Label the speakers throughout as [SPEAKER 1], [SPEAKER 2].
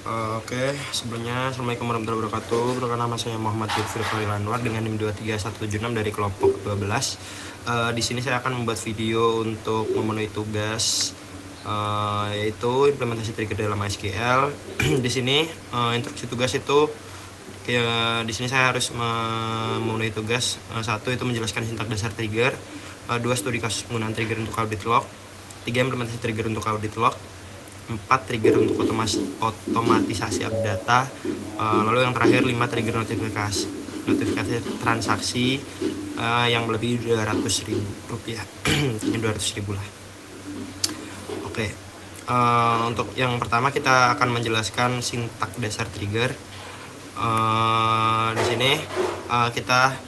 [SPEAKER 1] Oke, sebelumnya Assalamualaikum warahmatullahi wabarakatuh. Perkenalkan nama saya Muhammad Yufir Khalil Anwar dengan NIM 23176 dari kelompok 12. Di sini saya akan membuat video untuk memenuhi tugas yaitu implementasi trigger dalam MySQL. Di sini instruksi tugas itu di sini saya harus memenuhi tugas satu itu menjelaskan sintak dasar trigger, dua studi kasus penggunaan trigger untuk audit log, tiga implementasi trigger untuk audit log, 4 trigger untuk otomatisasi updata, lalu yang terakhir 5 trigger notifikasi transaksi yang lebih 200.000 rupiah. Ini 200.000 lah. Oke, untuk yang pertama kita akan menjelaskan sintak dasar trigger. Di sini kita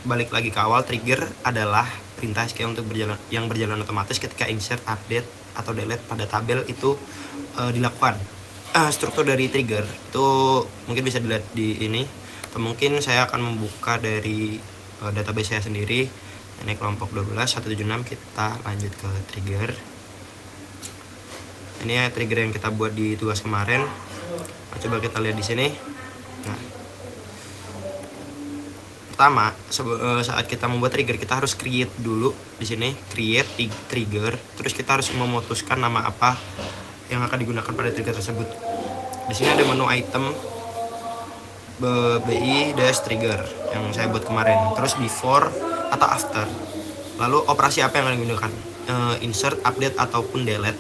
[SPEAKER 1] balik lagi ke awal. Trigger adalah perintah SQL untuk berjalan otomatis ketika insert, update, atau delete pada tabel itu dilakukan. Struktur dari trigger itu mungkin bisa dilihat di ini, atau mungkin saya akan membuka dari database saya sendiri. Ini kelompok 12176. Kita lanjut ke trigger. Ini trigger yang kita buat di tugas kemarin. Coba kita lihat di sini. Nah, pertama saat kita membuat trigger kita harus create dulu. Di sini create trigger, terus kita harus memutuskan nama apa yang akan digunakan pada trigger tersebut. Di sini ada menu item BI-trigger yang saya buat kemarin, terus before atau after, lalu operasi apa yang akan digunakan, insert, update, ataupun delete,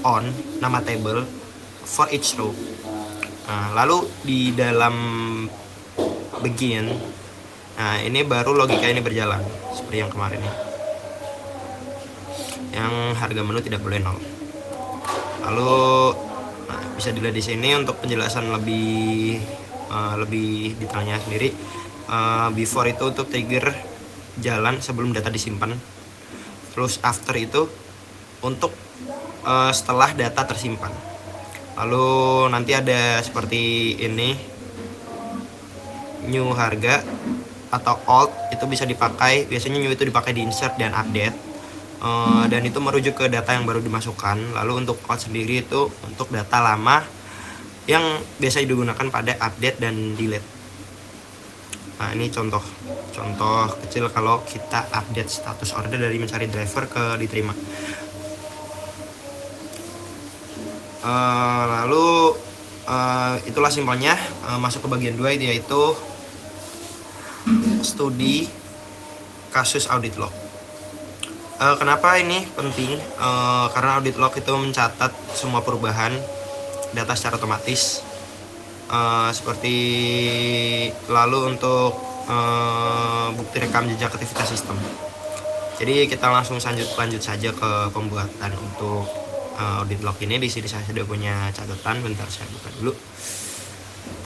[SPEAKER 1] on, nama table, for each row. Nah, lalu di dalam begin, nah ini baru logika ini berjalan seperti yang kemarin ya, yang harga menu tidak boleh 0. Lalu bisa dilihat di sini untuk penjelasan lebih detailnya sendiri. Before itu untuk trigger jalan sebelum data disimpan, terus after itu untuk setelah data tersimpan. Lalu nanti ada seperti ini, new harga atau old itu bisa dipakai, biasanya new itu dipakai di insert dan update. Dan itu merujuk ke data yang baru dimasukkan. Lalu untuk old sendiri itu untuk data lama yang biasa digunakan pada update dan delete. Nah, ini contoh kecil kalau kita update status order dari mencari driver ke diterima. Lalu itulah simpelnya. Masuk ke bagian 2 yaitu studi kasus audit log. Kenapa ini penting? Karena audit log itu mencatat semua perubahan data secara otomatis. Seperti lalu untuk bukti rekam jejak aktivitas sistem. Jadi kita langsung lanjut saja ke pembuatan untuk audit log ini. Di sini saya sudah punya catatan. Bentar saya buka dulu.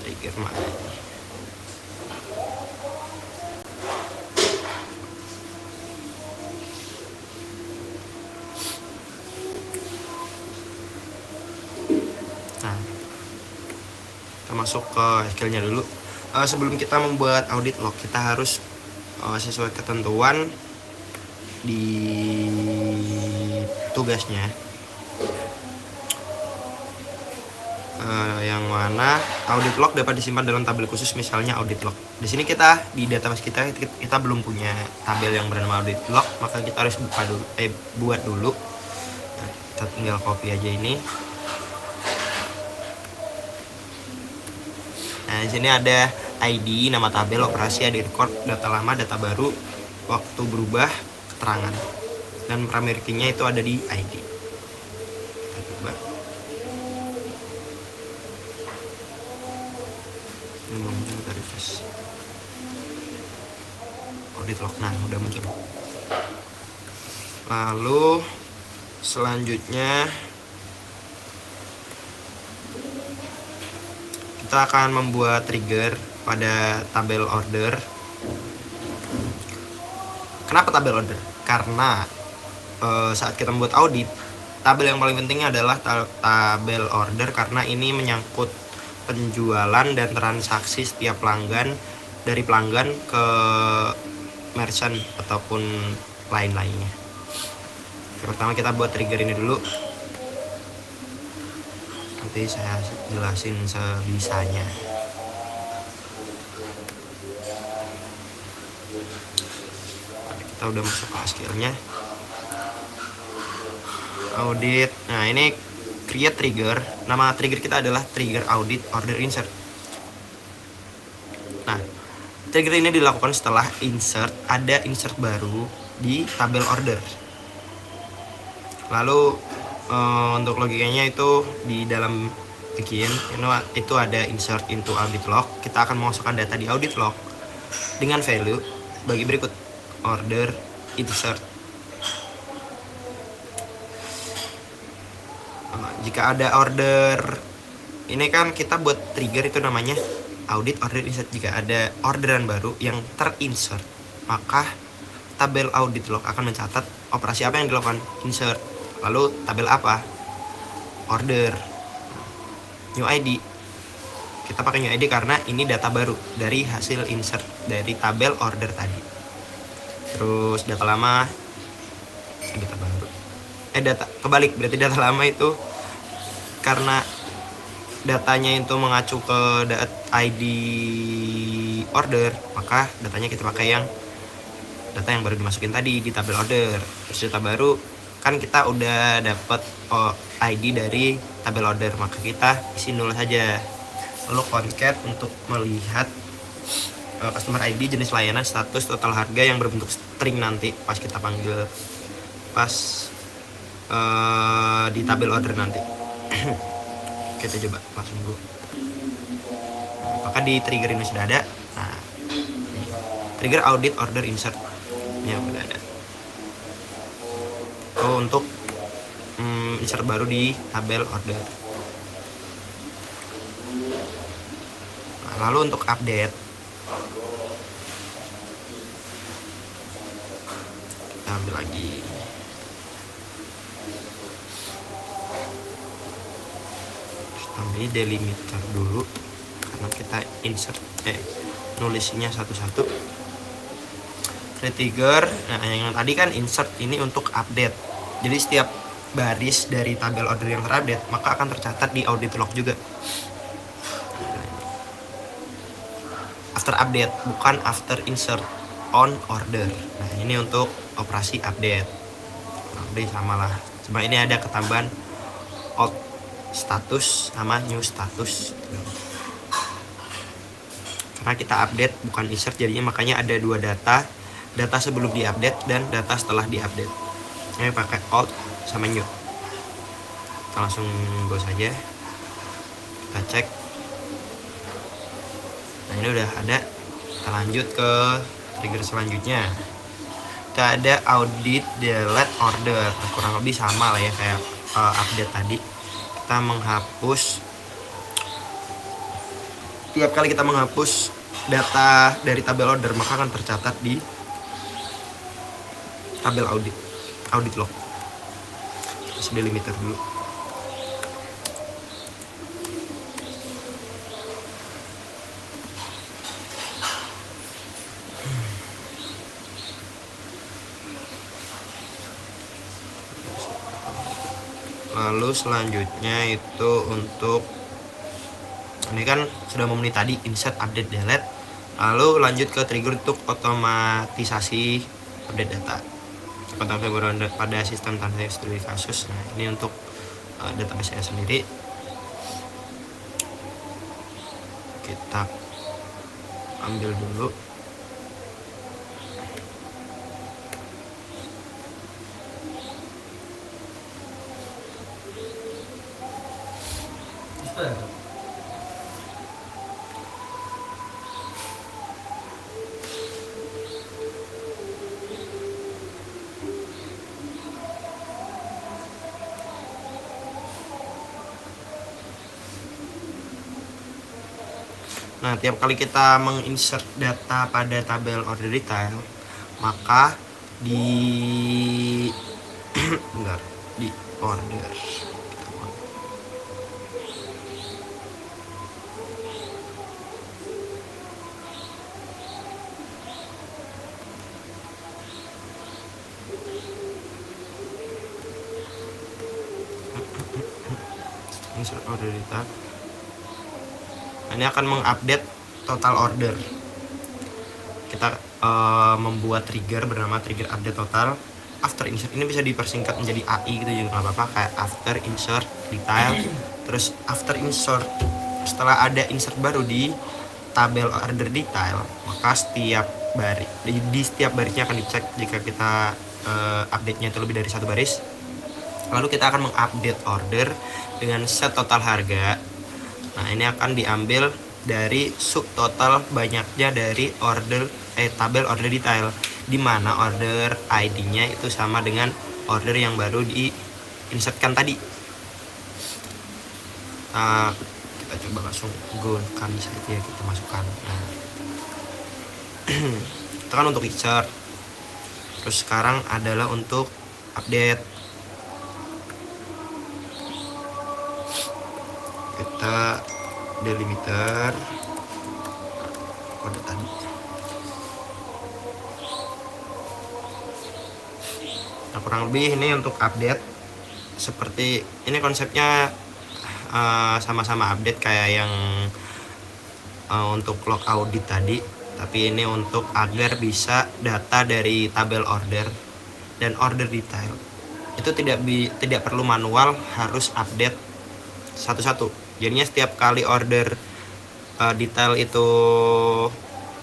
[SPEAKER 1] Trigger mana? Nah, kita masuk ke SQL-nya dulu. Sebelum kita membuat audit log, kita harus sesuai ketentuan di tugasnya, yang mana audit log dapat disimpan dalam tabel khusus, misalnya audit log. Di sini kita di database kita belum punya tabel yang bernama audit log, maka kita harus buat dulu. Nah, kita tinggal copy aja ini. Nah, di sini ada ID, nama tabel, operasi, ada record, data lama, data baru, waktu berubah, keterangan. Dan primary key-nya itu ada di ID. Kita coba. Kita refresh. Audit log, nah udah muncul. Lalu selanjutnya kita akan membuat trigger pada tabel order. Kenapa tabel order? Karena saat kita membuat audit, tabel yang paling pentingnya adalah tabel order, karena ini menyangkut penjualan dan transaksi setiap pelanggan, dari pelanggan ke merchant ataupun lain-lainnya. Pertama kita buat trigger ini dulu. nanti saya jelasin sebisanya. Kita udah masuk ke skillnya, audit. Nah ini create trigger. Nama trigger kita adalah trigger audit order insert. Nah trigger ini dilakukan setelah ada insert baru di tabel order. Lalu untuk logikanya itu di dalam begin itu ada insert into audit log. Kita akan memasukkan data di audit log dengan value bagi berikut: order insert. Jika ada order, ini kan kita buat trigger itu namanya audit order insert. Jika ada orderan baru yang terinsert, maka tabel audit log akan mencatat operasi apa yang dilakukan, insert. Lalu tabel apa? Order. New ID. Kita pakai new ID karena ini data baru dari hasil insert dari tabel order tadi. Terus data lama, data baru. Data kebalik, berarti data lama itu karena datanya itu mengacu ke ID order, maka datanya kita pakai yang data yang baru dimasukin tadi di tabel order. Terus data baru kan kita udah dapat ID dari tabel order, maka kita isi nol saja. Lalu concat untuk melihat customer ID, jenis layanan, status, total harga yang berbentuk string nanti pas kita panggil di tabel order nanti. Kita coba langsung dulu. Maka di trigger ini sudah ada. Nah, trigger audit order insert ini udah ada. Untuk insert baru di tabel order. Nah, lalu untuk update, kita ambil lagi. Kita ambil delimiter dulu karena kita insert nulisnya satu-satu. Trigger, nah yang tadi kan insert, ini untuk update. Jadi setiap baris dari tabel order yang terupdate maka akan tercatat di audit log juga. After update, bukan after insert on order. Nah ini untuk operasi update. Update sama lah, cuma ini ada ketambahan old status sama new status. Karena kita update bukan insert, jadinya makanya ada dua data sebelum diupdate dan data setelah diupdate. Ini pakai old sama new. Kita langsung go saja, kita cek. Nah ini udah ada. Kita lanjut ke trigger selanjutnya. Kita ada audit delete order, kurang lebih sama lah ya kayak update tadi. Kita menghapus, tiap kali kita menghapus data dari tabel order maka akan tercatat di tabel audit log. Kasih delimiter dulu. Lalu selanjutnya itu untuk ini kan sudah memenuhi tadi insert, update, delete. Lalu lanjut ke trigger untuk otomatisasi update data konfiguran pada sistem tanpa studi kasus. Nah ini untuk database saya sendiri. Kita ambil dulu. Nah, tiap kali kita menginsert data pada tabel order detail, maka di bentar, di order insert order detail. Ini akan mengupdate total order. Kita membuat trigger bernama trigger update total after insert. Ini bisa dipersingkat menjadi AI gitu juga nggak apa-apa, kayak after insert detail. Terus after insert, setelah ada insert baru di tabel order detail, maka setiap baris di setiap barisnya akan dicek jika kita update-nya itu lebih dari satu baris. Lalu kita akan mengupdate order dengan set total harga. Nah, ini akan diambil dari subtotal banyaknya dari tabel order detail, di mana order ID-nya itu sama dengan order yang baru diinsertkan tadi. Kita coba langsung gunakan saja, kita masukkan. Nah, itu kan untuk insert. Terus sekarang adalah untuk update. Kita delimiter kode tadi. Nah, kurang lebih ini untuk update. Seperti ini konsepnya sama-sama update kayak yang untuk log audit tadi, tapi ini untuk agar bisa data dari tabel order dan order detail itu tidak perlu manual, harus update satu-satu. Jadinya setiap kali order detail itu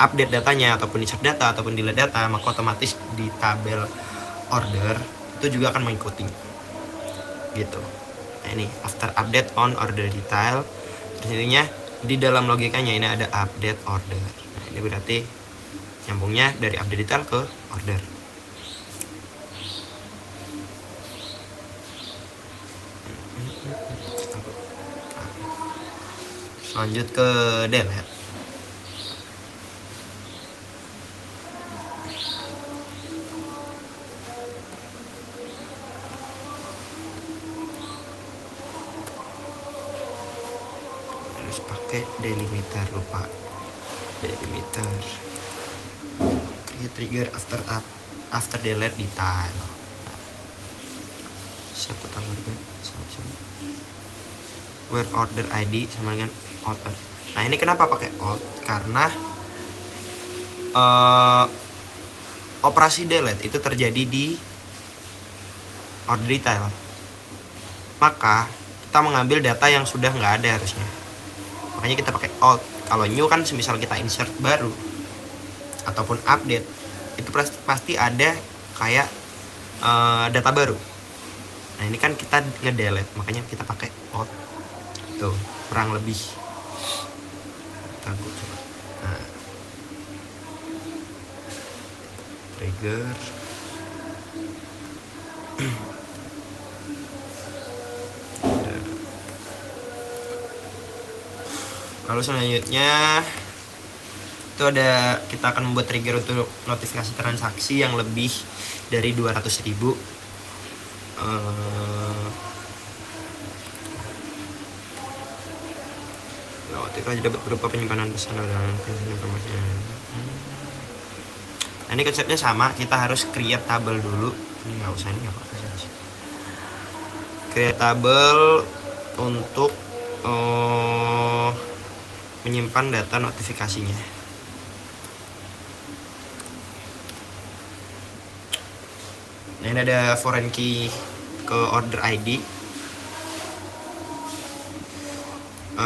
[SPEAKER 1] update datanya ataupun insert data ataupun delete data, maka otomatis di tabel order itu juga akan mengikuti gitu. Nah, ini after update on order detail, terus intinya di dalam logikanya ini ada update order. Nah, ini berarti nyambungnya dari update detail ke order. Lanjut ke delete. Harus pakai delimiter, lupa delimiter. Create trigger after delete detail. Set total order where order ID sama dengan order. Nah, ini kenapa pakai alt? Karena operasi delete itu terjadi di order detail. Maka kita mengambil data yang sudah nggak ada harusnya. Makanya kita pakai alt. Kalau new kan semisal kita insert baru ataupun update, itu pasti ada kayak data baru. Nah, ini kan kita ngedelete, makanya kita pakai alt. Tuh, kurang lebih. Kita coba. Nah, trigger. Lalu selanjutnya itu ada, kita akan membuat trigger untuk notifikasi transaksi yang lebih dari 200.000. Notifikasi dapat berupa penyimpanan pesan dan informasinya. Nah, ini konsepnya sama, kita harus create tabel dulu. Ini nggak usah, ini nggak apa-apa sih. Create tabel untuk menyimpan data notifikasinya. Nah, ini ada foreign key ke order ID.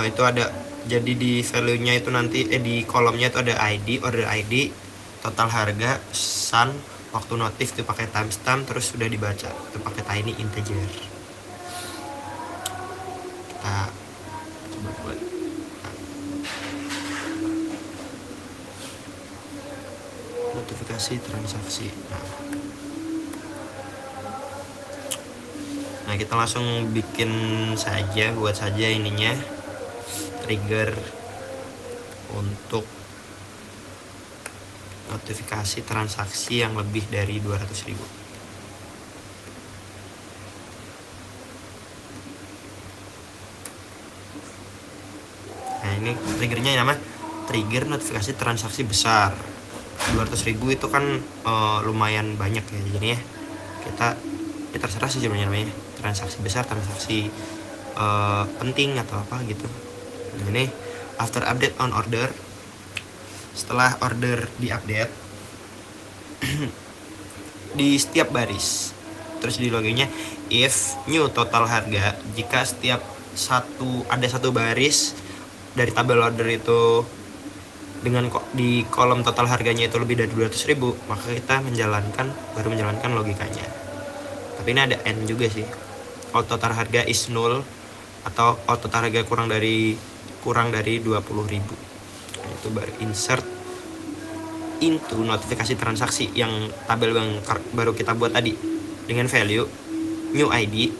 [SPEAKER 1] Itu ada, jadi di value-nya itu nanti di kolomnya itu ada ID, order ID, total harga, sun, waktu notif itu pakai timestamp, terus sudah dibaca itu pakai tiny integer. Kita coba buat. Notifikasi transaksi. Nah, kita langsung bikin saja, buat saja ininya trigger untuk notifikasi transaksi yang lebih dari 200.000. Nah, ini triggernya nama trigger notifikasi transaksi besar. 200.000 itu kan lumayan banyak ya, jadi ya kita terserah sih sebenarnya namanya transaksi besar, transaksi penting atau apa gitu. Nah, ini after update on order, setelah order diupdate di setiap baris, terus di loginnya if new total harga, jika setiap ada satu baris dari tabel order itu dengan di kolom total harganya itu lebih dari 200.000, maka kita baru menjalankan logikanya. Tapi ini ada N juga sih. All total harga is null, atau all total harga kurang dari 20.000. Nah, itu baru insert into notifikasi transaksi yang tabel yang baru kita buat tadi dengan value new ID,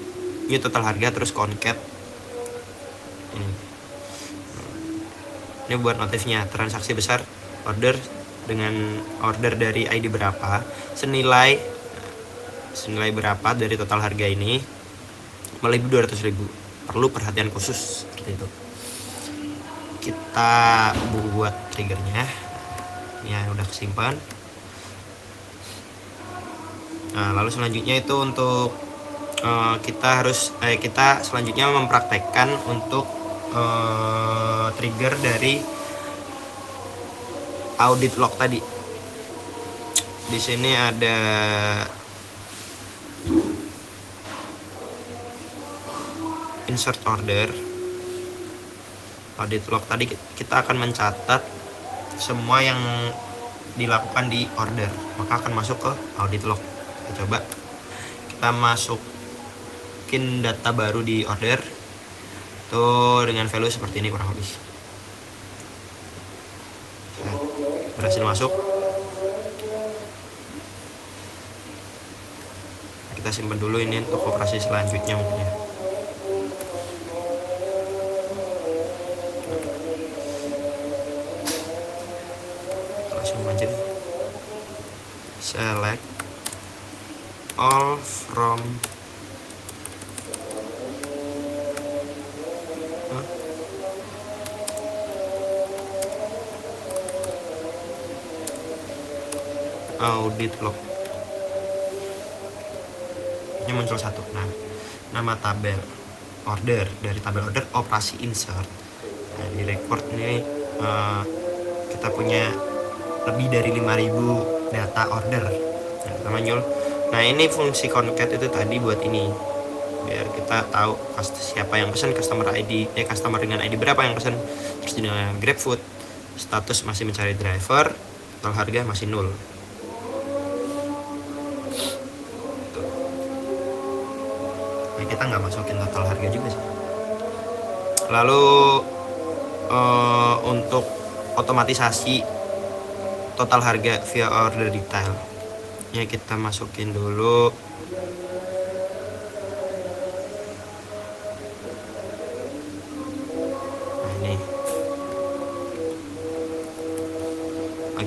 [SPEAKER 1] new total harga, terus concat. Ini buat notifnya, transaksi besar order dengan order dari ID berapa, senilai berapa dari total harga ini melebihi 200.000. Perlu perhatian khusus seperti itu. Kita buat triggernya ya, udah kesimpan. Nah, lalu selanjutnya itu untuk kita selanjutnya mempraktekkan untuk trigger dari audit log tadi. Di sini ada insert order, audit log tadi kita akan mencatat semua yang dilakukan di order, maka akan masuk ke audit log. Kita coba, kita masukin data baru di order tuh dengan value seperti ini kurang lebih. Berhasil masuk. Kita simpan dulu ini untuk operasi selanjutnya mungkin ya. Langsung aja nih. Select all from audit log. Ini muncul satu. Nah, nama tabel order, dari tabel order operasi insert. Nah, di record ini kita punya lebih dari 5.000 data order. Nah, ini fungsi concat itu tadi buat ini, biar kita tahu siapa yang pesan, customer dengan ID berapa yang pesan. Terus dengan GrabFood status masih mencari driver, total harga masih nol. Nah, kita nggak masukin total harga juga sih. Lalu untuk otomatisasi total harga via order detail ya, kita masukin dulu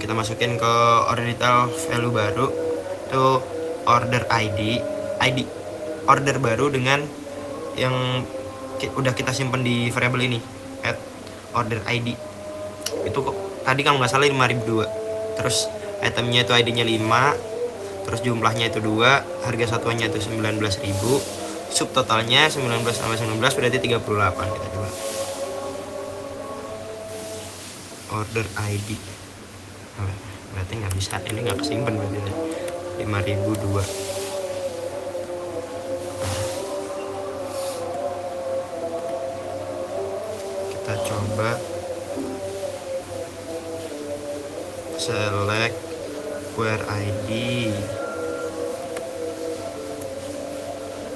[SPEAKER 1] kita masukin ke order detail value baru itu order ID order baru dengan yang udah kita simpan di variable ini, add order ID. Itu kok tadi kalau nggak salah 5.002, terus itemnya itu ID-nya 5, terus jumlahnya itu 2, harga satuannya itu 19.000, subtotalnya 19 tambah 19 berarti 38. Kita coba order ID, berarti nggak bisa, ini nggak kesimpan berarti 5.002. Kita coba select where ID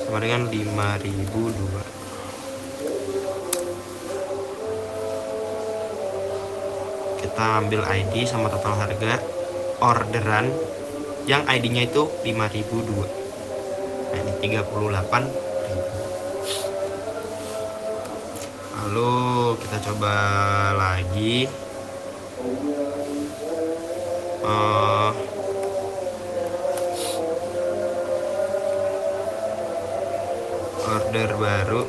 [SPEAKER 1] sama dengan 5.002. Kita ambil ID sama total harga orderan yang ID-nya itu 5.002. Nah, ini 38.000. Lalu kita coba lagi order baru,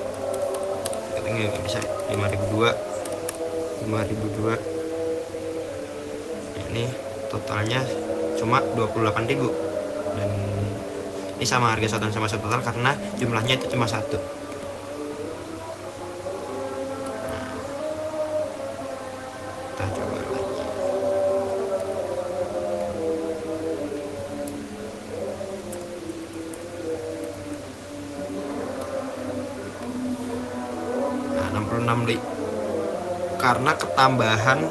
[SPEAKER 1] kita nggak bisa 5.002. Ini totalnya cuma 28.000 dan ini sama harga satuan sama subtotal karena jumlahnya itu cuma 1. Kita coba lagi. Nah, 66 li. Karena ketambahan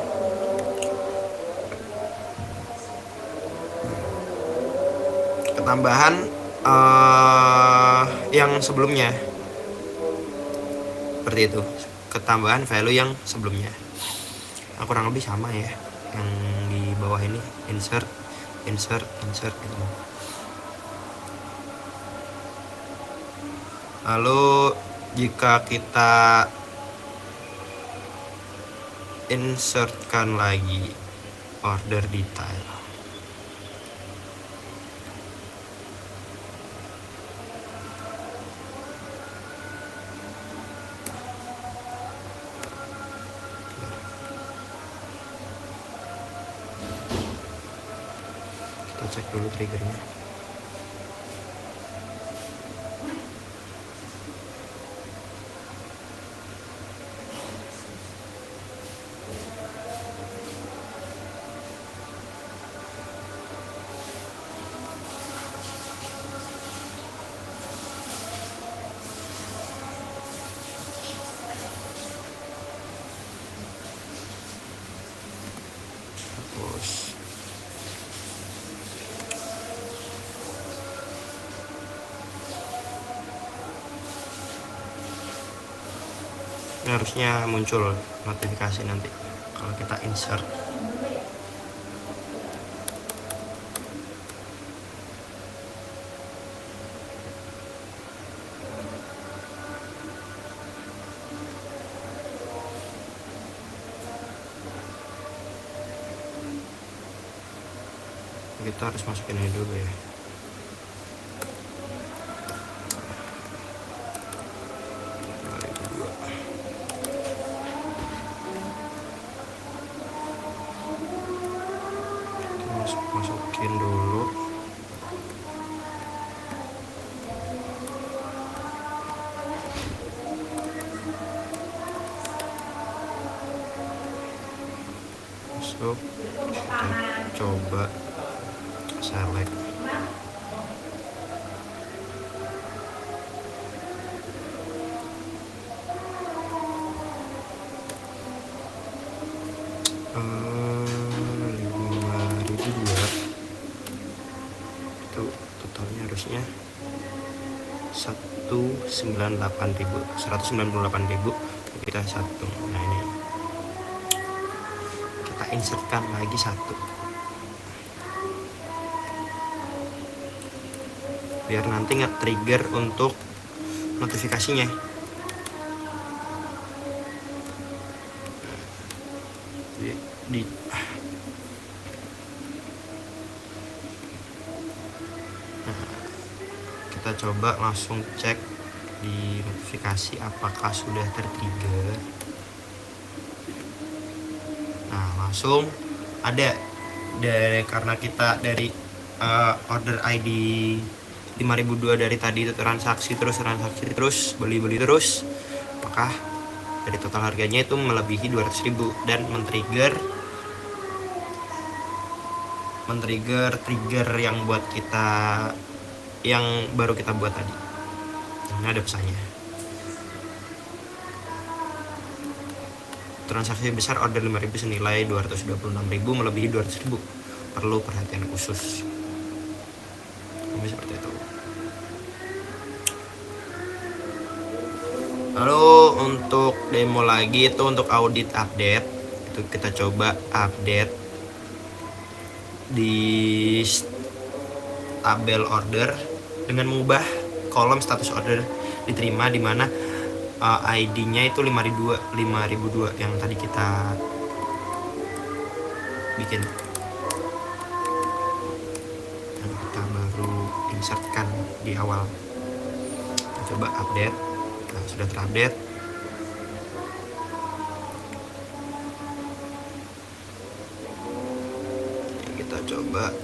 [SPEAKER 1] yang sebelumnya, seperti itu, ketambahan value yang sebelumnya. Nah, kurang lebih sama ya yang di bawah ini, insert gitu. Lalu jika kita insertkan lagi order detail, kita cek dulu triggernya. Terus ini harusnya muncul notifikasi nanti kalau kita insert. Kita harus masukin ini dulu ya. Masukin dulu. Masuk. Kita coba select. Itu totalnya harusnya 198.000. Kita satu. Nah, ini kita insertkan lagi satu biar nanti nge-trigger untuk notifikasinya. Kita coba langsung cek di notifikasi apakah sudah tertrigger. Nah, langsung ada karena kita dari order ID 5002 dari tadi itu transaksi terus beli terus, apakah dari total harganya itu melebihi 200.000 dan men-trigger trigger yang buat kita, yang baru kita buat tadi. Ini ada pesannya. Transaksi besar order 5.000 senilai 226.000 melebihi 200.000. Perlu perhatian khusus. Ini seperti itu. Lalu untuk demo lagi itu untuk audit update, itu kita coba update di tabel order dengan mengubah kolom status order diterima, di mana ID-nya itu 5002 yang tadi kita bikin. Dan kita baru insertkan di awal. Kita coba update. Nah, sudah terupdate. Kita coba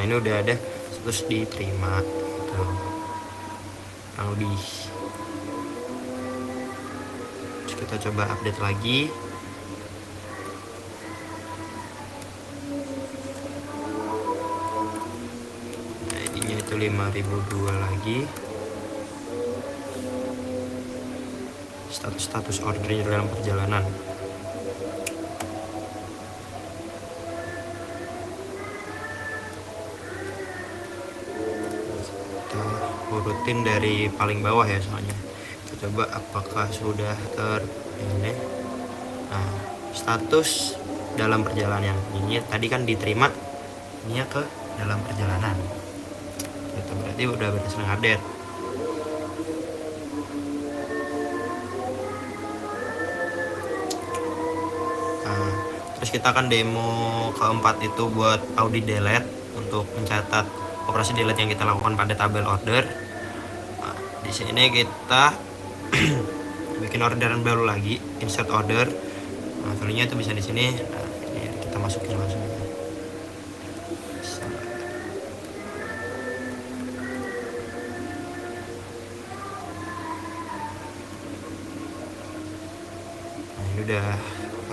[SPEAKER 1] ini udah ada, terus diterima tuh, kurang lebih. Terus kita coba update lagi. Nah, ID-nya itu 5002 lagi. Status ordernya dalam perjalanan. Kita urutin dari paling bawah ya, soalnya kita coba apakah sudah ini. Nah, status dalam perjalanan ini tadi kan diterima, ini ke dalam perjalanan. Itu berarti udah berhasil update. Nah, terus kita akan demo keempat itu buat audit delete untuk mencatat operasi delete yang kita lakukan pada tabel order. Nah, di sini kita bikin orderan baru lagi, insert order. Nah, filenya itu bisa di sini. Nah, ini kita masukin langsung. Nah, ini udah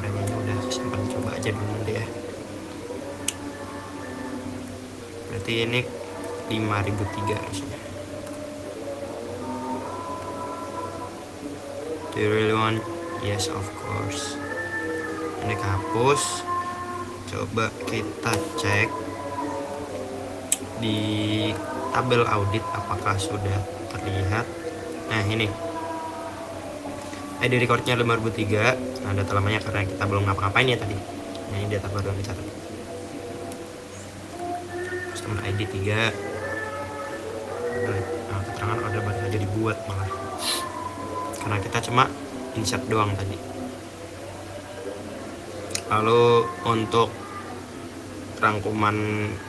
[SPEAKER 1] remnya udah simpan, coba aja dulu nanti ya. Berarti ini 5003 harusnya. Do you really want? Yes, of course. Ini kehapus. Coba kita cek di tabel audit apakah sudah terlihat. Nah, ini ID recordnya 5003. Nah, data lamanya karena kita belum ngapa-ngapain ya tadi. Nah, ini data baru yang dicatat. Customer ID 3. Nah, keterangan order baru saja dibuat malah, karena kita cuma insert doang tadi. Lalu untuk rangkuman,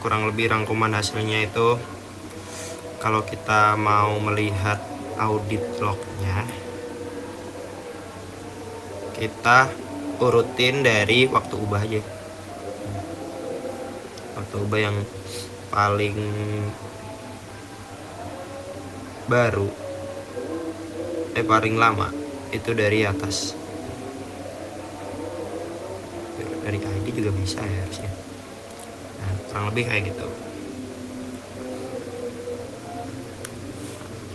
[SPEAKER 1] kurang lebih rangkuman hasilnya itu, kalau kita mau melihat audit lognya, kita urutin dari waktu ubah aja. Waktu ubah yang paling baru, paling lama itu dari atas. Dari ID juga bisa ya harusnya. Nah, kurang lebih kayak gitu.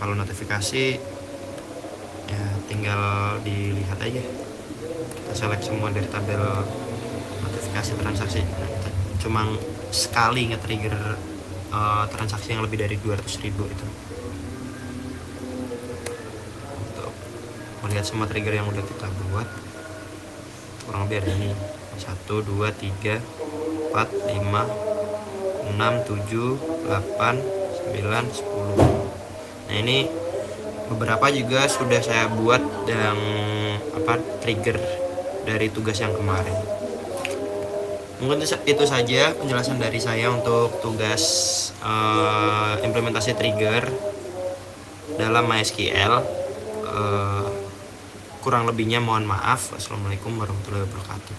[SPEAKER 1] Kalau notifikasi ya tinggal dilihat aja. Kita select semua dari tabel notifikasi transaksi. Nah, kita cuma sekali nge-trigger transaksi yang lebih dari 200.000 itu. Untuk melihat semua trigger yang udah kita buat, kurang lebih ada ini 1, 2, 3, 4, 5, 6, 7, 8, 9, 10. Nah, ini beberapa juga sudah saya buat yang trigger dari tugas yang kemarin. Mungkin itu saja penjelasan dari saya untuk tugas implementasi trigger dalam MySQL. Kurang lebihnya mohon maaf. Wassalamualaikum warahmatullahi wabarakatuh.